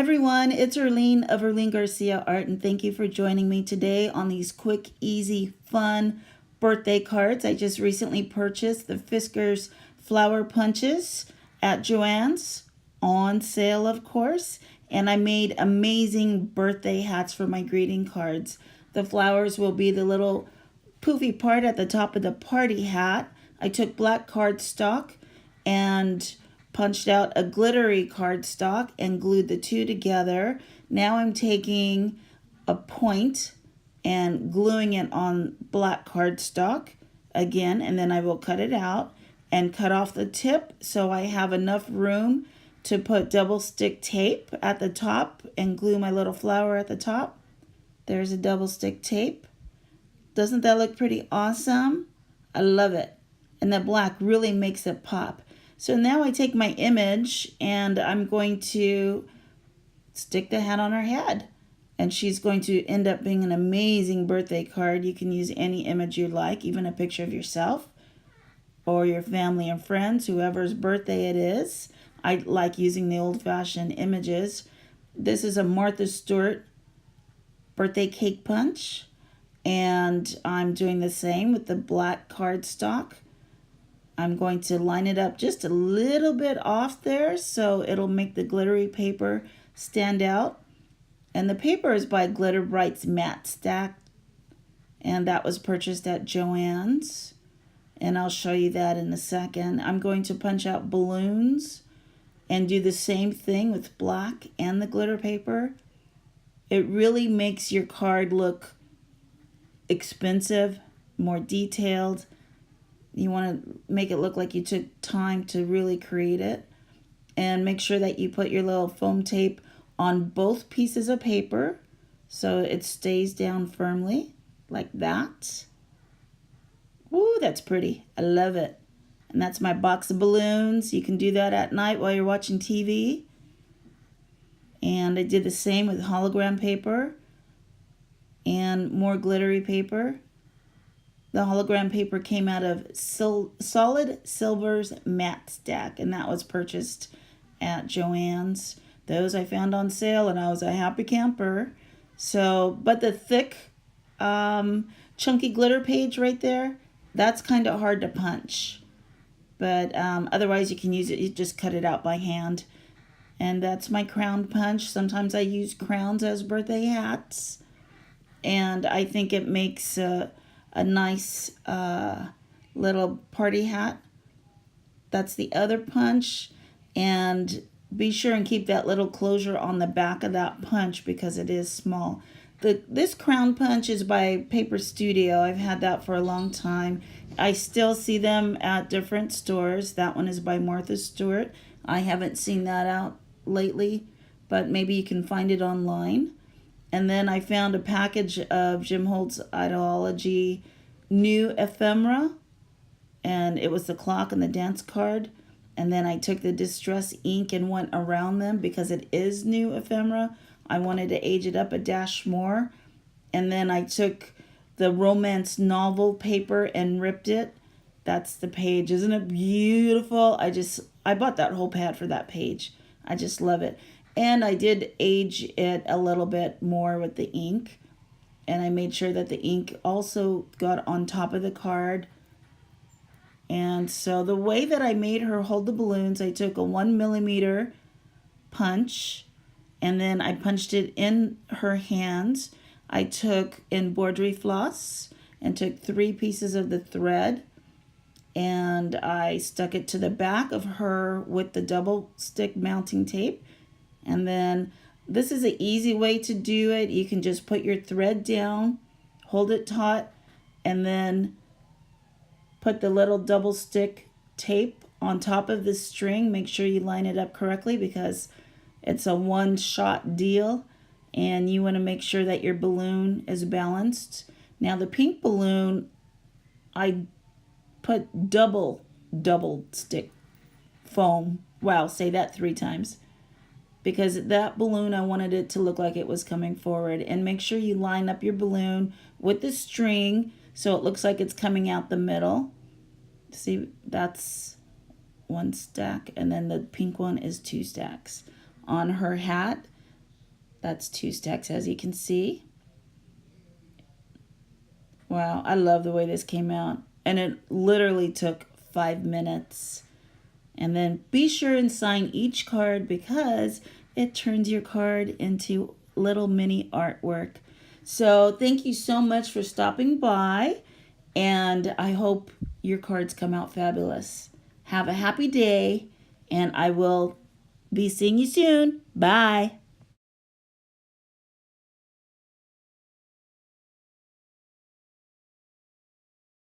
everyone, it's Erlene of ErleneGarciaArt, and thank you for joining me today on these quick, easy, fun birthday cards. I just recently purchased the Fiskars flower punches at Joann's, on sale of course, and I made amazing birthday hats for my greeting cards. The flowers will be the little poofy part at the top of the party hat. I took black cardstock and punched out a glittery cardstock and glued the two together. Now I'm taking a point and gluing it on black cardstock again, and then I will cut it out and cut off the tip so I have enough room to put double stick tape at the top and glue my little flower at the top. There's a double stick tape. Doesn't that look pretty awesome? I love it. And the black really makes it pop. So now I take my image and I'm going to stick the hat on her head. And she's going to end up being an amazing birthday card. You can use any image you like, even a picture of yourself or your family and friends, whoever's birthday it is. I like using the old-fashioned images. This is a Martha Stewart birthday cake punch. And I'm doing the same with the black cardstock. I'm going to line it up just a little bit off there so it'll make the glittery paper stand out. And the paper is by Glitter Bright's Matte Stack, and that was purchased at Joann's, and I'll show you that in a second. I'm going to punch out balloons and do the same thing with black and the glitter paper. It really makes your card look expensive, more detailed. You want to make it look like you took time to really create it. And make sure that you put your little foam tape on both pieces of paper so it stays down firmly like that. Ooh, that's pretty. I love it. And that's my box of balloons. You can do that at night while you're watching TV. And I did the same with hologram paper and more glittery paper. The hologram paper came out of Solid Silver's Matte Stack, and that was purchased at Joann's. Those I found on sale, and I was a happy camper. So, but the thick, chunky glitter page right there, that's kind of hard to punch. But otherwise, you can use it. You just cut it out by hand. And that's my crown punch. Sometimes I use crowns as birthday hats, and I think it makes a nice little party hat. That's the other punch, and be sure and keep that little closure on the back of that punch because it is small. This crown punch is by Paper Studio. I've had that for a long time. I still see them at different stores. That one is by Martha Stewart. I haven't seen that out lately, but maybe you can find it online. And then I found a package of Jim Holt's Idology new ephemera, and it was the clock and the dance card. And then I took the distress ink and went around them because it is new ephemera. I wanted to age it up a dash more. And then I took the romance novel paper and ripped it. That's the page. Isn't it beautiful? I bought that whole pad for that page. I just love it. And I did age it a little bit more with the ink. And I made sure that the ink also got on top of the card. And so the way that I made her hold the balloons, I took a 1mm punch, and then I punched it in her hands. I took embroidery floss and took 3 pieces of the thread, and I stuck it to the back of her with the double stick mounting tape. And then this is an easy way to do it. You can just put your thread down, hold it taut, and then put the little double stick tape on top of the string. Make sure you line it up correctly because it's a one-shot deal, and you want to make sure that your balloon is balanced. Now the pink balloon, I put double stick foam. Wow, say that 3 times. Because that balloon, I wanted it to look like it was coming forward. And make sure you line up your balloon with the string so it looks like it's coming out the middle. See, that's 1 stack, and then the pink one is 2 stacks. On her hat, That's 2 stacks, as you can see. Wow, I love the way this came out. And it literally took 5 minutes. And then be sure and sign each card because it turns your card into little mini artwork. So thank you so much for stopping by, and I hope your cards come out fabulous. Have a happy day, and I will be seeing you soon. Bye.